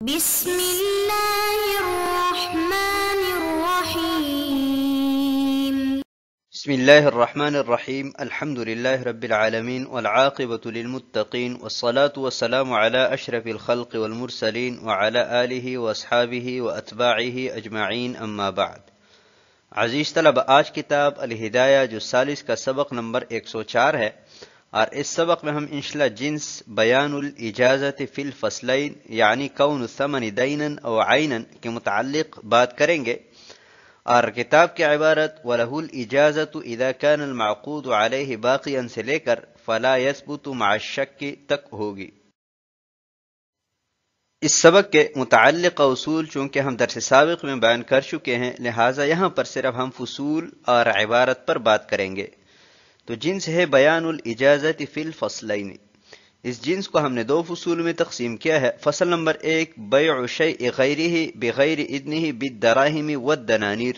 بسم الله الرحمن الرحيم. بسم الله الرحمن الرحيم. الحمد لله رب العالمين والعاقبة للمتقين والصلاة والسلام على أشرف الخلق والمرسلين وعلى آله وأصحابه وأتباعه أجمعين أما بعد. عزیز طلبہ، آج کتاب الہدایہ جو ثالث کا سبق نمبر 104 ہے، اور اس سبق میں ہم انشاءاللہ جنس بیان الاجازت فی الفصلین یعنی کون الثمن دینا او عینا کے متعلق بات کریں گے، اور کتاب کی عبارت وَلَهُ الْإِجَازَةُ إِذَا كَانَ الْمَعْقُودُ عَلَيْهِ بَاقِيًا سے لے کر فَلَا يَثْبُتُ مَعَ الشَّكِّ تک ہوگی۔ اس سبق کے متعلقہ اصول چونکہ ہم درس سابق میں بیان کر چکے ہیں، لہٰذا یہاں پر صرف ہم فصول اور عبارت پر بات کریں گے۔ تو جنس ہے بیان الاجازت فی الفصلین، اس جنس کو ہم نے دو فصول میں تقسیم کیا ہے۔ فصل نمبر 1 بیع شیء غیرہ بغیر اذنہ بالدراہم والدنانیر،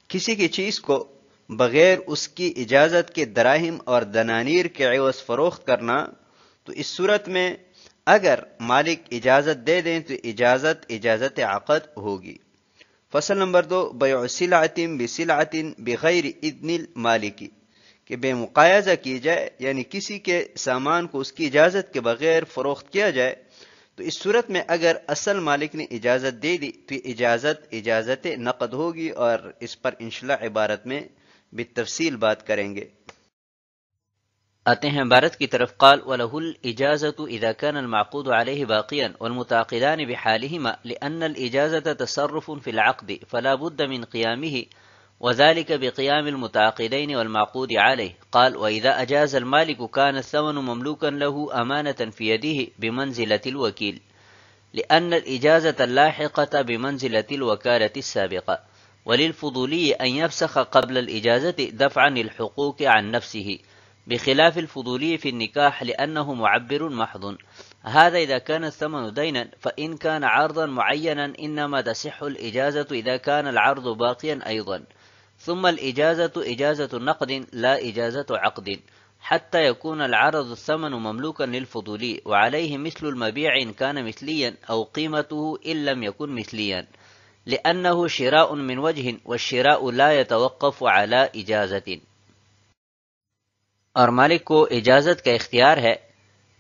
کسی کی چیز کو بغیر اس کی اجازت کے دراہم اور دنانیر کے عوض فروخت کرنا، تو اس صورت میں اگر مالک اجازت دے دیں تو اجازت عقد ہوگی۔ فصل نمبر 2 بیع سلعۃ بسلعۃ بغیر اذن المالک، کہ بے مقایضہ کی جائے، یعنی کسی کے سامان کو اس کی اجازت کے بغیر فروخت کیا جائے، تو اس صورت میں اگر اصل مالک نے اجازت دے دی تو اجازت نقد ہوگی، اور اس پر انشاءاللہ عبارت میں بالتفصیل بات کریں گے۔ آتے ہیں عبارت کی طرف۔ قال وَلَهُ الْإِجَازَةُ إِذَا كَانَ الْمَعْقُودُ عَلَيْهِ بَاقِيًا وَالْمُتَعَاقِدَانِ بِحَالِهِمَا لِأَنَّ الْإِجَازَةَ تَصَرُّفٌ فِي الْعَقْدِ فَلَا بُدَّ مِنْ قِيَامِهِ وذلك بقيام المتعاقدين والمعقود عليه. قال وإذا أجاز المالك كان الثمن مملوكا له أمانة في يده بمنزلة الوكيل، لأن الإجازة اللاحقة بمنزلة الوكالة السابقة، وللفضولي أن يفسخ قبل الإجازة دفعا للحقوق عن نفسه، بخلاف الفضولي في النكاح لأنه معبر محض. هذا إذا كان الثمن دينا، فإن كان عرضا معينا إنما تصح الإجازة إذا كان العرض باقيا أيضا، ثم الإجازة إجازة نقد لا إجازة عقد، حتى يكون العرض الثمن مملوكا للفضولي وعليه مثل المبيع إن كان مثليا أو قيمته إن لم يكن مثليا، لأنه شراء من وجه والشراء لا يتوقف على إجازة۔ اور مالک کو اجازت کا اختیار ہے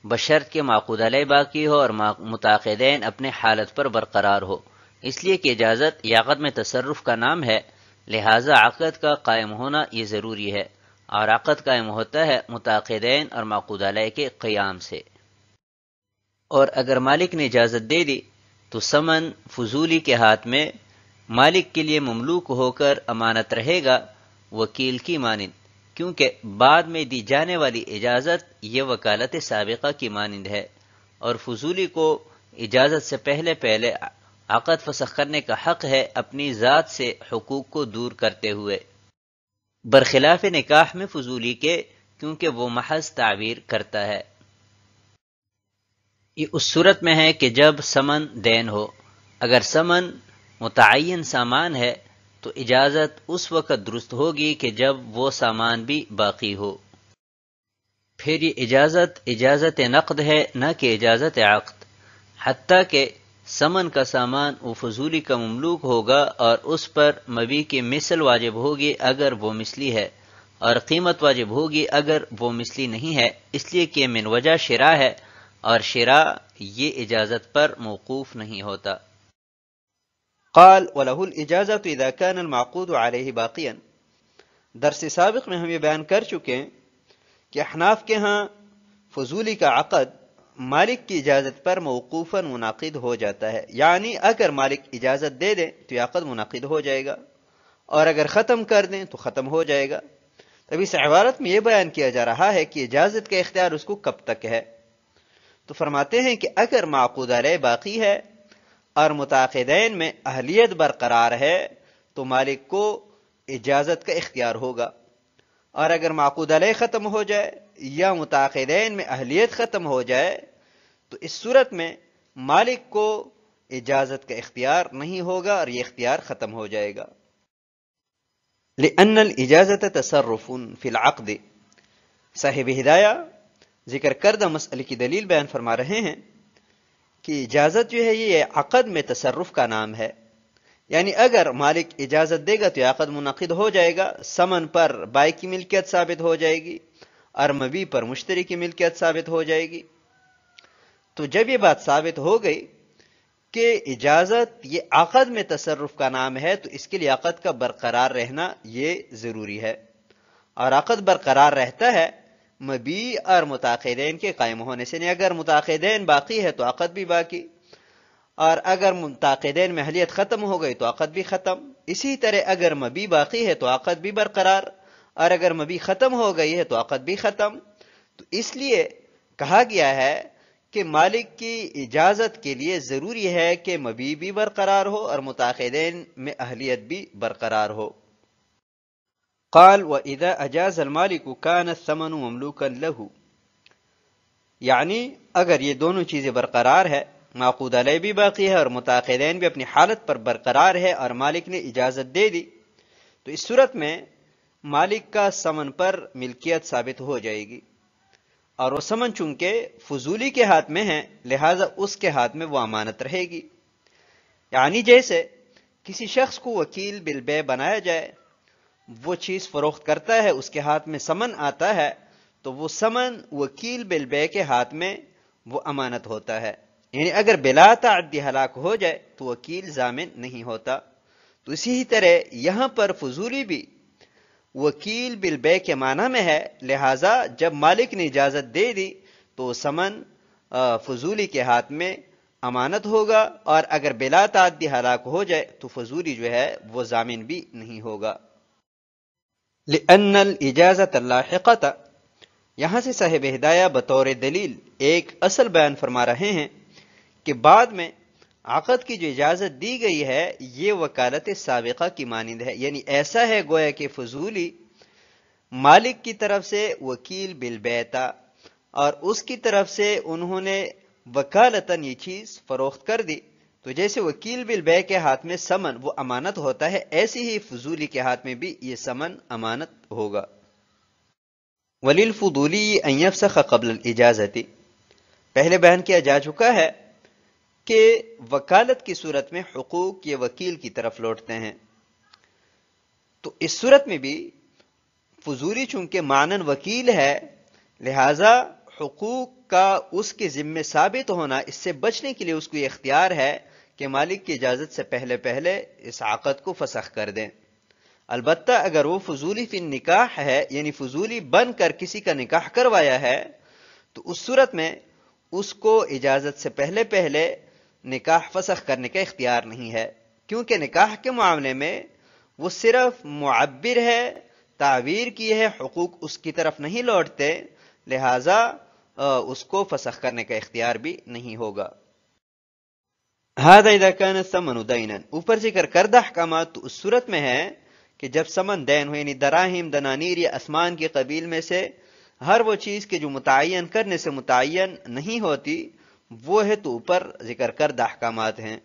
بشرط کہ معقود علیہ باقی ہو اور متعاقدین اپنے حالت پر برقرار ہو، اس لیے کہ اجازت یا عقد میں تصرف کا نام ہے، لہٰذا عقد کا قائم ہونا یہ ضروری ہے، اور عقد قائم ہوتا ہے متعاقدین اور معقود علیہ کے قیام سے۔ اور اگر مالک نے اجازت دے دی تو ثمن فضولی کے ہاتھ میں مالک کے لیے مملوک ہو کر امانت رہے گا وکیل کی مانند، کیونکہ بعد میں دی جانے والی اجازت یہ وکالت سابقہ کی مانند ہے، اور فضولی کو اجازت سے پہلے عقد فسخ کرنے کا حق ہے اپنی ذات سے حقوق کو دور کرتے ہوئے، برخلاف نکاح میں فضولی کے، کیونکہ وہ محض تعبیر کرتا ہے۔ یہ اس صورت میں ہے کہ جب ثمن دین ہو، اگر ثمن متعین سامان ہے تو اجازت اس وقت درست ہوگی کہ جب وہ سامان بھی باقی ہو، پھر یہ اجازت نقد ہے نہ کہ اجازت عقد، حتیٰ کہ ثمن کا سامان وہ فضولی کا مملوک ہوگا اور اس پر مبیع کی مثل واجب ہوگی اگر وہ مثلی ہے، اور قیمت واجب ہوگی اگر وہ مثلی نہیں ہے، اس لیے کہ من وجہ شراء ہے، اور شراء یہ اجازت پر موقوف نہیں ہوتا۔ قال وَلَهُ الْإِجَازَةُ إِذَا كَانَ الْمَعْقُودُ عَلَيْهِ بَاقِيًا، درس سابق میں ہم یہ بیان کر چکے ہیں کہ احناف کے ہاں فضولی کا عقد مالک کی اجازت پر موقوفاً منعقد ہو جاتا ہے، یعنی اگر مالک اجازت دے دیں تو یہ عقد منعقد ہو جائے گا، اور اگر ختم کر دیں تو ختم ہو جائے گا۔ تب اس عبارت میں یہ بیان کیا جا رہا ہے کہ اجازت کا اختیار اس کو کب تک ہے، تو فرماتے ہیں کہ اگر معقود علیہ باقی ہے اور متعاقدین میں اہلیت برقرار ہے تو مالک کو اجازت کا اختیار ہوگا، اور اگر معقود علیہ ختم ہو جائے یا متعاقدین میں اہلیت ختم ہو جائے تو اس صورت میں مالک کو اجازت کا اختیار نہیں ہوگا اور یہ اختیار ختم ہو جائے گا۔ لأن الإجازة تصرف في العقد، صاحب ہدایہ ذکر کردہ مسئلے کی دلیل بیان فرما رہے ہیں کہ اجازت جو ہے یہ عقد میں تصرف کا نام ہے، یعنی اگر مالک اجازت دے گا تو یہ عقد منعقد ہو جائے گا، ثمن پر بائی کی ملکیت ثابت ہو جائے گی اور مبیع پر مشتری کی ملکیت ثابت ہو جائے گی۔ تو جب یہ بات ثابت ہو گئی کہ اجازت یہ عقد میں تصرف کا نام ہے، تو اس کے لیے عقد کا برقرار رہنا یہ ضروری ہے، اور عقد برقرار رہتا ہے مبیع اور متعاقدین کے قائم ہونے سے، یعنی اگر متعاقدین باقی ہے تو عقد بھی باقی، اور اگر متعاقدین میں اہلیت ختم ہو گئی تو عقد بھی ختم۔ اسی طرح اگر مبیع باقی ہے تو عقد بھی برقرار، اور اگر مبیع ختم ہو گئی ہے تو عقد بھی ختم۔ تو اس لیے کہا گیا ہے کہ مالک کی اجازت کے لیے ضروری ہے کہ مبیع بھی برقرار ہو اور متعاقدین میں اہلیت بھی برقرار ہو۔ قال وَإِذَا أَجَازَ الْمَالِكُ كَانَ الثَّمَنُ مَمْلُوكًا لَهُ، یعنی اگر یہ دونوں چیزیں برقرار ہے، معقود علیہ بھی باقی ہے اور متعاقدین بھی اپنی حالت پر برقرار ہے اور مالک نے اجازت دے دی، تو اس صورت میں مالک کا ثمن پر ملکیت ثابت ہو جائے گی، اور وہ ثمن چونکہ فضولی کے ہاتھ میں ہے لہذا اس کے ہاتھ میں وہ امانت رہے گی۔ یعنی جیسے کسی شخص کو وکیل بالبیع بنایا جائے، وہ چیز فروخت کرتا ہے، اس کے ہاتھ میں ثمن آتا ہے، تو وہ ثمن وکیل بالبیع کے ہاتھ میں وہ امانت ہوتا ہے، یعنی اگر بلا تعدی ہلاک ہو جائے تو وکیل ضامن نہیں ہوتا۔ تو اسی طرح یہاں پر فضولی بھی وکیل بالبیع کے معنی میں ہے، لہذا جب مالک نے اجازت دے دی تو ثمن فضولی کے ہاتھ میں امانت ہوگا، اور اگر بلا تعدی ہلاک ہو جائے تو فضولی جو ہے وہ ضامن بھی نہیں ہوگا۔ لأن الإجازة اللاحقة، یہاں سے صاحب ہدایہ بطور دلیل ایک اصل بیان فرما رہے ہیں کہ بعد میں عقد کی جو اجازت دی گئی ہے یہ وکالت سابقہ کی مانند ہے، یعنی ایسا ہے گویا کہ فضولی مالک کی طرف سے وکیل بالبیع تھا اور اس کی طرف سے انہوں نے وکالتاً یہ چیز فروخت کر دی، تو جیسے وکیل بالبیع کے ہاتھ میں ثمن وہ امانت ہوتا ہے، ایسی ہی فضولی کے ہاتھ میں بھی یہ ثمن امانت ہوگا۔ وَلِلْفُضُولِيِّ أَن يَفْسَخَ قَبْلَ الْإِجَازَةِ، پہلے بیان کیا جا چکا ہے کہ وکالت کی صورت میں حقوق یہ وکیل کی طرف لوٹتے ہیں، تو اس صورت میں بھی فضولی چونکہ معنن وکیل ہے لہذا حقوق کا اس کے ذمے ثابت ہونا، اس سے بچنے کے لیے اس کو یہ اختیار ہے کہ مالک کی اجازت سے پہلے اس عقد کو فسخ کر دیں۔ البتہ اگر وہ فضولی فی النکاح ہے، یعنی فضولی بن کر کسی کا نکاح کروایا ہے، تو اس صورت میں اس کو اجازت سے پہلے نکاح فسخ کرنے کا اختیار نہیں ہے، کیونکہ نکاح کے معاملے میں وہ صرف معبر ہے، تعبیر کی ہے، حقوق اس کی طرف نہیں لوٹتے، لہذا اس کو فسخ کرنے کا اختیار بھی نہیں ہوگا۔ هذا اذا كان الثمن دينا، اوپر ذکر کردہ احکامات تو اس صورت میں ہے کہ جب ثمن دین ہو، یعنی دراہم، دنانیر یا اسمان کے قبیل میں سے ہر وہ چیز کے جو متعین کرنے سے متعین نہیں ہوتی وہ ہے، تو اوپر ذکر کردہ احکامات ہیں۔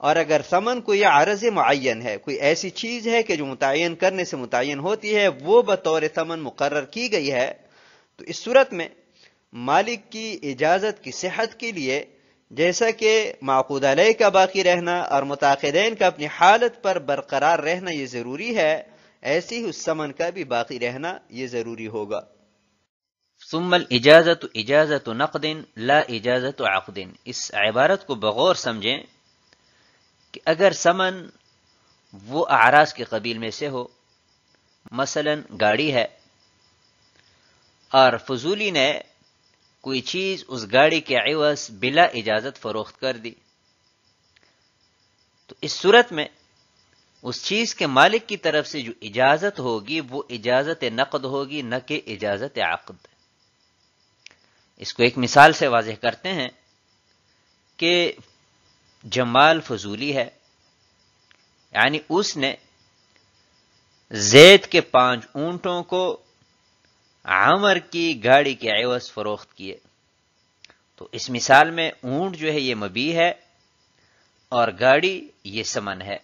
اور اگر ثمن کوئی عرض معین ہے، کوئی ایسی چیز ہے کہ جو متعین کرنے سے متعین ہوتی ہے، وہ بطور ثمن مقرر کی گئی ہے، تو اس صورت میں مالک کی اجازت کی صحت کے لیے جیسا کہ معقود علیہ کا باقی رہنا اور متعاقدین کا اپنی حالت پر برقرار رہنا یہ ضروری ہے، ایسی ہی اس ثمن کا بھی باقی رہنا یہ ضروری ہوگا۔ ثم الاجازت اجازت نقد لا اجازت عقد، اس عبارت کو بغور سمجھیں کہ اگر ثمن وہ اعراض کے قبیل میں سے ہو، مثلا گاڑی ہے اور فضولی نے کوئی چیز اس گاڑی کے عوض بلا اجازت فروخت کر دی، تو اس صورت میں اس چیز کے مالک کی طرف سے جو اجازت ہوگی وہ اجازت نقد ہوگی، نہ کہ اجازت عقد۔ اس کو ایک مثال سے واضح کرتے ہیں کہ جمال فضولی ہے، یعنی اس نے زید کے 5 اونٹوں کو عمر کی گاڑی کے عوض فروخت کیے، تو اس مثال میں اونٹ جو ہے یہ مبیع ہے اور گاڑی یہ ثمن ہے،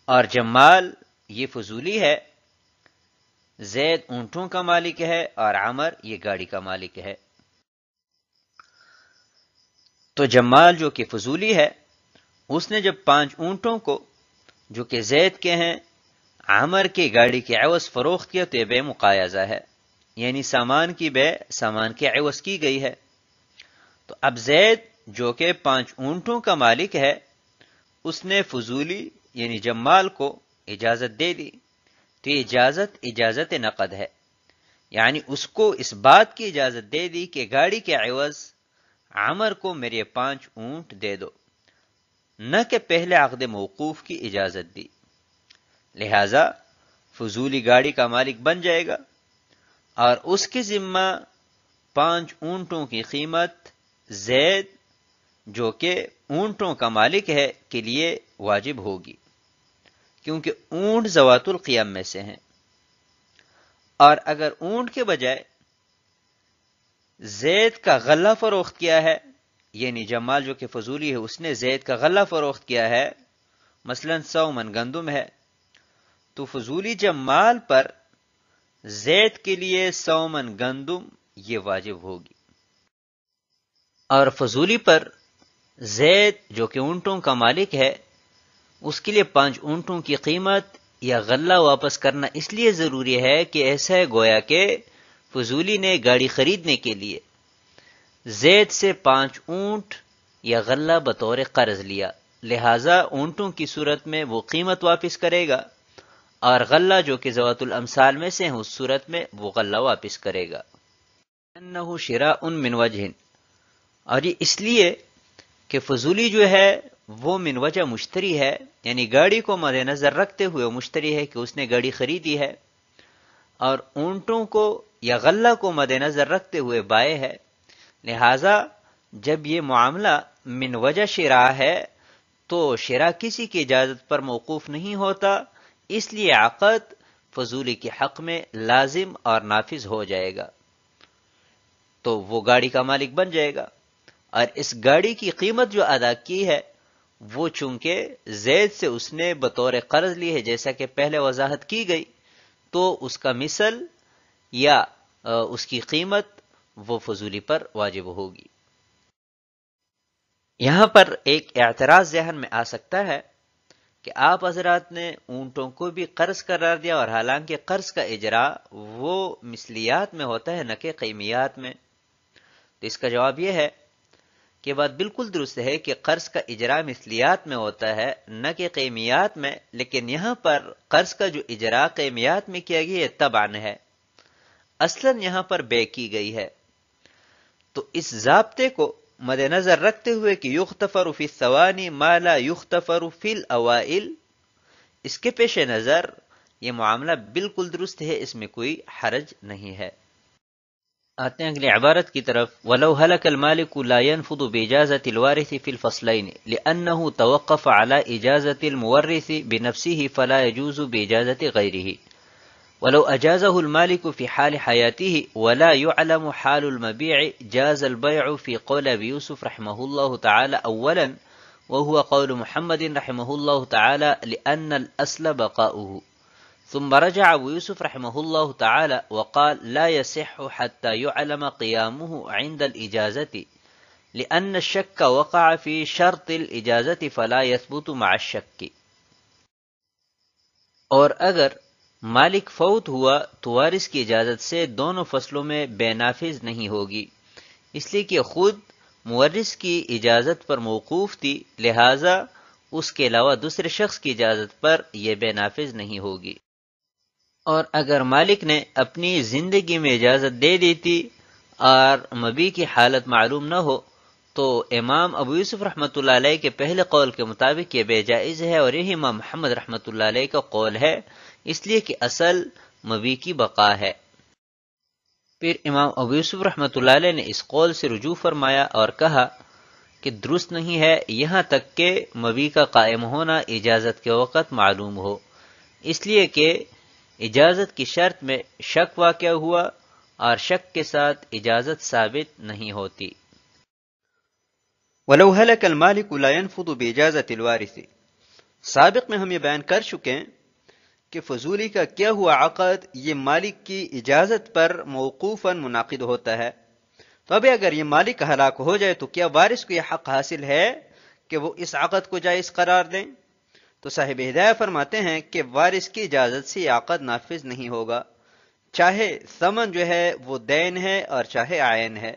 اور جمال یہ فضولی ہے، زید اونٹوں کا مالک ہے اور عمر یہ گاڑی کا مالک ہے۔ تو جمال جو کہ فضولی ہے، اس نے جب 5 اونٹوں کو جو کہ زید کے ہیں عامر کی گاڑی کے عوض فروخت کیا تو یہ بے مقایضہ ہے، یعنی سامان کی بے سامان کے عوض کی گئی ہے۔ تو اب زید جو کہ 5 اونٹوں کا مالک ہے، اس نے فضولی یعنی جمال کو اجازت دے دی، تو یہ اجازت نقد ہے، یعنی اس کو اس بات کی اجازت دے دی کہ گاڑی کے عوض عامر کو میرے 5 اونٹ دے دو، نہ کہ پہلے عقد موقوف کی اجازت دی۔ لہذا فضولی گاڑی کا مالک بن جائے گا اور اس کے ذمہ 5 اونٹوں کی قیمت زید جو کہ اونٹوں کا مالک ہے کے لیے واجب ہوگی، کیونکہ اونٹ ذوات القیام میں سے ہیں۔ اور اگر اونٹ کے بجائے زید کا غلہ فروخت کیا ہے، یعنی جمال جو کہ فضولی ہے اس نے زید کا غلہ فروخت کیا ہے، مثلا 100 من گندم ہے، تو فضولی جمال پر زید کے لیے 100 من گندم یہ واجب ہوگی، اور فضولی پر زید جو کہ اونٹوں کا مالک ہے اس کے لیے 5 اونٹوں کی قیمت یا غلہ واپس کرنا اس لیے ضروری ہے کہ ایسا ہے گویا کہ فضولی نے گاڑی خریدنے کے لیے زید سے 5 اونٹ یا غلہ بطور قرض لیا، لہذا اونٹوں کی صورت میں وہ قیمت واپس کرے گا، اور غلہ جو کہ ذوات الامثال میں سے ہیں اس صورت میں وہ غلہ واپس کرے گا۔ انہ شراء من وجہ، اور یہ اس لیے کہ فضولی جو ہے وہ من وجہ مشتری ہے، یعنی گاڑی کو مد نظر رکھتے ہوئے مشتری ہے کہ اس نے گاڑی خریدی ہے، اور اونٹوں کو یا غلہ کو مد نظر رکھتے ہوئے بائع ہے، لہذا جب یہ معاملہ من وجہ شراء ہے تو شراء کسی کی اجازت پر موقوف نہیں ہوتا، اس لیے عقد فضولی کے حق میں لازم اور نافذ ہو جائے گا، تو وہ گاڑی کا مالک بن جائے گا، اور اس گاڑی کی قیمت جو ادا کی ہے وہ چونکہ زید سے اس نے بطور قرض لی ہے جیسا کہ پہلے وضاحت کی گئی، تو اس کا مثل یا اس کی قیمت وہ فضولی پر واجب ہوگی۔ یہاں پر ایک اعتراض ذہن میں آ سکتا ہے کہ آپ حضرات نے اونٹوں کو بھی قرض قرار دیا، اور حالانکہ قرض کا اجرا وہ مثلیات میں ہوتا ہے نہ کہ قیمیات میں، تو اس کا جواب یہ ہے کہ بات بالکل درست ہے کہ قرض کا اجرا مثلیات میں ہوتا ہے نہ کہ قیمیات میں، لیکن یہاں پر قرض کا جو اجرا قیمیات میں کیا گیا ہے تبعاً ہے، اصلاً یہاں پر بے کی گئی ہے، تو اس ضابطے کو مد نظر رکھتے ہوئے کہ یغتفر فی الثوانی ما لا یغتفر فی الاوائل، اس کے پیش نظر یہ معاملہ بالکل درست ہے، اس میں کوئی حرج نہیں ہے۔ آتے ہیں اگلی عبارت کی طرف، وَلَوْ هَلَكَ الْمَالِكُ لَا يَنْفُضُ بِإِجَازَةِ الْوَارِثِ فِي الْفَصْلَيْنِ لِأَنَّهُ تَوَقَّفَ عَلَى إِجَازَةِ الْمُوَرِّثِ بِنَفْسِهِ فَلَا يَجُوزُ بِإِجَازَةِ غَيْرِهِ وَلَوْ أَجَازَهُ الْمَالِكُ فِي حَالِ حَيَاتِهِ وَلَا يُعْلَمُ حَالُ الْمَبِيعِ جَازَ الْبَيْعُ فِي قَوْلِ أَبِي يُوسُفَ رحمه الله تعالى أولا وهو قول محمد رحمه الله تعالى لأن الأصل بقاؤه، ثم رجع أبو يوسف رحمه الله تعالى وقال لا يصح حتى يعلم قيامه عند الإجازة لأن الشك وقع في شرط الإجازة فلا يثبت مع الشك۔ اور اگر مالک فوت ہوا تو وارث کی اجازت سے دونوں فصلوں میں بے نافذ نہیں ہوگی، اس لیے کہ خود مورث کی اجازت پر موقوف تھی، لہذا اس کے علاوہ دوسرے شخص کی اجازت پر یہ بے نافذ نہیں ہوگی۔ اور اگر مالک نے اپنی زندگی میں اجازت دے دی تھی اور مبی کی حالت معلوم نہ ہو تو امام ابو یوسف رحمۃ اللہ علیہ کے پہلے قول کے مطابق یہ بے جائز ہے، اور یہی امام محمد رحمۃ اللہ علیہ کا قول ہے، اس لیے کہ اصل مبی کی بقا ہے۔ پھر امام ابو یوسف رحمۃ اللہ علیہ نے اس قول سے رجوع فرمایا اور کہا کہ درست نہیں ہے یہاں تک کہ مبی کا قائم ہونا اجازت کے وقت معلوم ہو، اس لیے کہ اجازت کی شرط میں شک واقع ہوا اور شک کے ساتھ اجازت ثابت نہیں ہوتی۔ وَلَوْ هَلَكَ الْمَالِكُ لَا يَنْفُضُ بِإِجَازَةِ الْوَارِثِ، سابق میں ہم یہ بیان کر چکے ہیں کہ فضولی کا کیا ہوا عقد یہ مالک کی اجازت پر موقوفاً منعقد ہوتا ہے، تو ابھی اگر یہ مالک ہلاک ہو جائے تو کیا وارث کو یہ حق حاصل ہے کہ وہ اس عقد کو جائز قرار دیں؟ تو صاحب ہدایہ فرماتے ہیں کہ وارث کی اجازت سے یہ عقد نافذ نہیں ہوگا، چاہے ثمن جو ہے وہ دین ہے اور چاہے عین ہے۔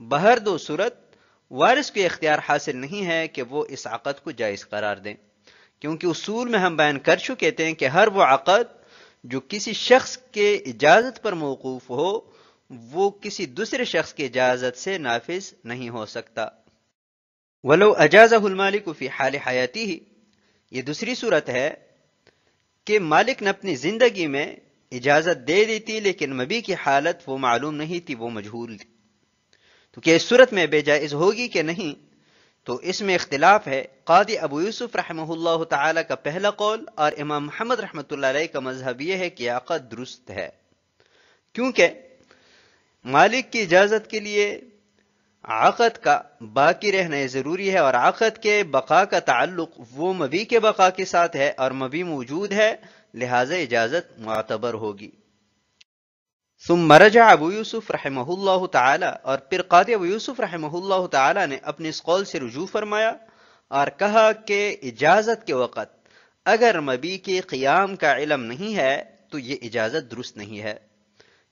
بہر دو صورت وارث کو اختیار حاصل نہیں ہے کہ وہ اس عقد کو جائز قرار دیں، کیونکہ اصول میں ہم بیان کر چکے تھے کہ ہر وہ عقد جو کسی شخص کے اجازت پر موقوف ہو وہ کسی دوسرے شخص کی اجازت سے نافذ نہیں ہو سکتا۔ ولو اجازہ المالک فی حال حیاتی ہی، یہ دوسری صورت ہے کہ مالک نے اپنی زندگی میں اجازت دے دی تھی لیکن مبی کی حالت وہ معلوم نہیں تھی، وہ مجہول تھی، تو کیا اس صورت میں بے جائز ہوگی کہ نہیں؟ تو اس میں اختلاف ہے۔ قاضی ابو یوسف رحمہ اللہ تعالی کا پہلا قول اور امام محمد رحمۃ اللہ علیہ کا مذہب یہ ہے کہ عقد درست ہے، کیونکہ مالک کی اجازت کے لیے عقد کا باقی رہنا ضروری ہے، اور عقد کے بقا کا تعلق وہ مبی کے بقا کے ساتھ ہے، اور مبی موجود ہے لہذا اجازت معتبر ہوگی۔ ثم رجع ابو یوسف رحمہ اللہ تعالی، اور پھر قاضی ابو یوسف رحمہ اللہ تعالی نے اپنے اس قول سے رجوع فرمایا اور کہا کہ اجازت کے وقت اگر مبی کے قیام کا علم نہیں ہے تو یہ اجازت درست نہیں ہے،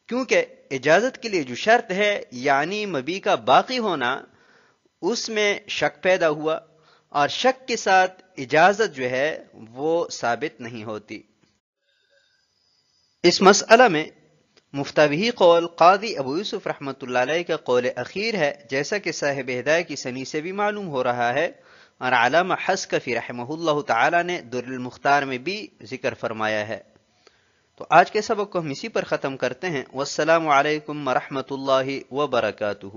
کیونکہ اجازت کے لیے جو شرط ہے یعنی مبی کا باقی ہونا، اس میں شک پیدا ہوا، اور شک کے ساتھ اجازت جو ہے وہ ثابت نہیں ہوتی۔ اس مسئلہ میں مفتوی قول قاضی ابو یوسف رحمۃ اللہ علیہ کا قول اخیر ہے، جیسا کہ صاحب ہدایہ کی سنی سے بھی معلوم ہو رہا ہے، اور علامہ حسکفی رحمہ اللہ تعالی نے در المختار میں بھی ذکر فرمایا ہے۔ تو آج کے سبق کو ہم اسی پر ختم کرتے ہیں۔ والسلام علیکم ورحمۃ اللہ وبرکاتہ۔